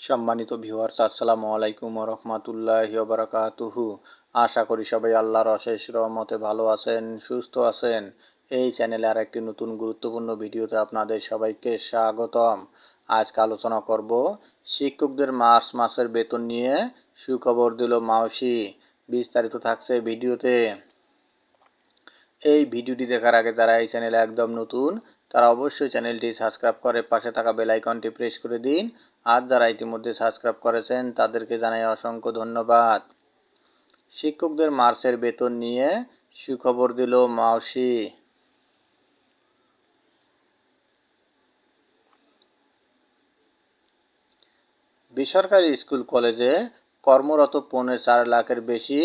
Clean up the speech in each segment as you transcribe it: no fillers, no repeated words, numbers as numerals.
সম্মানিত ভিউয়ার্স, আসসালামু আলাইকুম ওয়া রাহমাতুল্লাহি ওয়া বারাকাতুহু। আশা করি সবাই আল্লাহর অশেষ রহমতে ভালো আছেন, সুস্থ আছেন। এই চ্যানেলে আরেকটি নতুন গুরুত্বপূর্ণ ভিডিওতে আপনাদের সবাইকে স্বাগতম। আজকে আলোচনা করব শিক্ষকদের মার্চ মাসের বেতন নিয়ে সুখবর দিল মাওসি। বিস্তারিত থাকছে ভিডিওতে। এই ভিডিওটি দেখার আগে যারা এই চ্যানেলে একদম নতুন তারা অবশ্যই চ্যানেলটি সাবস্ক্রাইব করে পাশে থাকা বেল আইকনটি প্রেস করে দিন। আর যারা ইতিমধ্যে সাবস্ক্রাইব করেছেন তাদেরকে জানাই অসংখ্য ধন্যবাদ। শিক্ষকদের মার্চের বেতন নিয়ে সুখবর দিল মাওসি। বেসরকারি স্কুল কলেজে কর্মরত 4.5 লাখের বেশি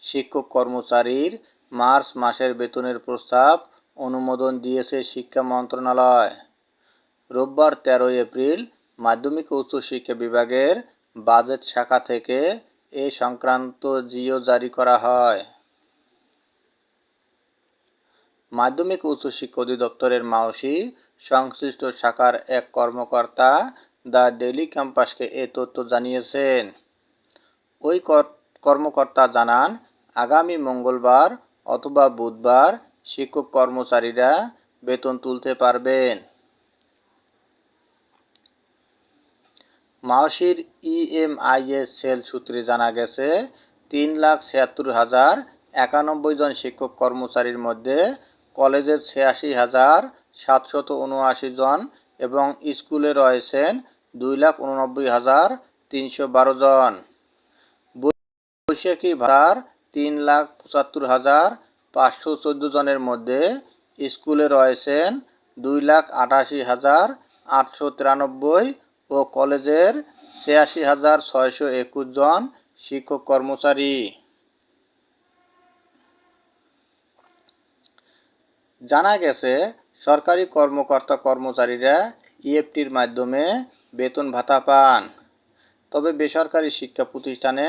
শিক্ষক কর্মচারীর মার্চ মাসের বেতনের প্রস্তাব অনুমোদন দিয়েছে শিক্ষা মন্ত্রণালয়। রোববার 13 এপ্রিল মাধ্যমিক ও উচ্চশিক্ষা বিভাগের বাজেট শাখা থেকে এ সংক্রান্ত জিও জারি করা হয়। মাধ্যমিক ও উচ্চশিক্ষা অধিদপ্তরের মাওসি সংশ্লিষ্ট শাখার এক কর্মকর্তা দ্য ডেইলি ক্যাম্পাসকে এ তথ্য জানিয়েছেন। ওই কর্মকর্তা জানান, আগামী মঙ্গলবার অথবা বুধবার শিক্ষক কর্মচারীরা বেতন তুলতে পারবেন। মাওসির ইএমআইএস সেল সূত্রে জানা গেছে, 3,76,091 জন শিক্ষক কর্মচারীর মধ্যে কলেজের 86,779 জন এবং স্কুলে রয়েছেন 2,89,312 জন। বৈশাখী ভাতার 3,75,514 জনের মধ্যে স্কুলে রয়েছেন 2,88,893 ও কলেজের 86,621 জন শিক্ষক কর্মচারী। জানা গেছে, সরকারি কর্মকর্তা কর্মচারীরা ইএফটির মাধ্যমে বেতন ভাতা পান। তবে বেসরকারি শিক্ষা প্রতিষ্ঠানে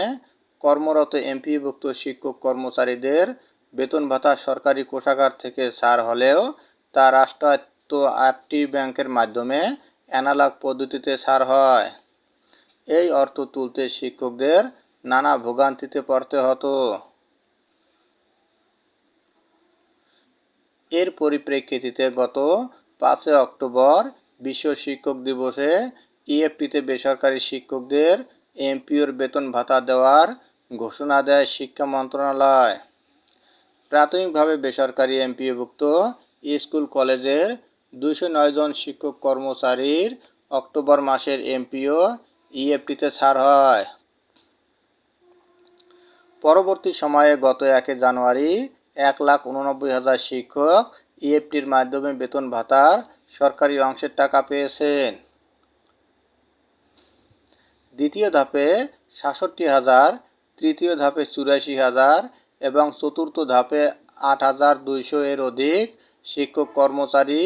কর্মরত এমপিওভুক্ত শিক্ষক কর্মচারীদের বেতন ভাতা সরকারি কোষাগার থেকে ছাড় হলেও তা রাষ্ট্রায়ত্ত 8টি ব্যাংকের মাধ্যমে অ্যানালগ পদ্ধতিতে ছাড় হয়। এই অর্থ তুলতে শিক্ষকদের নানা ভোগান্তিতে পড়তে হতো। এর পরিপ্রেক্ষিতে গত 5 অক্টোবর বিশ্ব শিক্ষক দিবসে ইএফটিতে বেসরকারি শিক্ষকদের এমপিওর বেতন ভাতা দেওয়ার ঘোষণা দেয় শিক্ষা মন্ত্রণালয়। প্রাথমিকভাবে বেসরকারি এমপিওভুক্ত স্কুল কলেজের 209 জন শিক্ষক কর্মচারীর অক্টোবর মাসের এমপিও ইএফটিতে ছাড় হয়। পরবর্তী সময়ে গত 1 জানুয়ারি 1,89,000 শিক্ষক ইএফটির মাধ্যমে বেতন ভাতার সরকারি অংশের টাকা পেয়েছেন। দ্বিতীয় ধাপে 67,000, তৃতীয় ধাপে 84,000 এবং চতুর্থ ধাপে 8,200 এর অধিক শিক্ষক কর্মচারী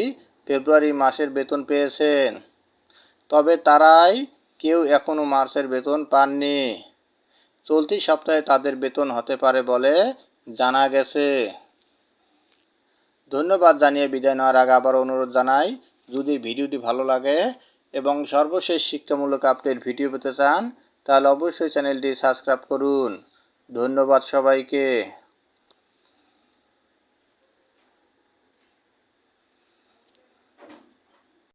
ফেব্রুয়ারি মাসের বেতন পেয়েছেন। তবে তারাই কেউ এখনও মার্চের বেতন পাননি। চলতি সপ্তাহে তাদের বেতন হতে পারে বলে জানা গেছে। ধন্যবাদ জানিয়ে বিদায় নেওয়ার আগে আবার অনুরোধ জানাই, যদি ভিডিওটি ভালো লাগে এবং সর্বশেষ শিক্ষামূলক আপডেট ভিডিও পেতে চান তাহলে অবশ্যই চ্যানেলটি সাবস্ক্রাইব করুন। ধন্যবাদ সবাইকে।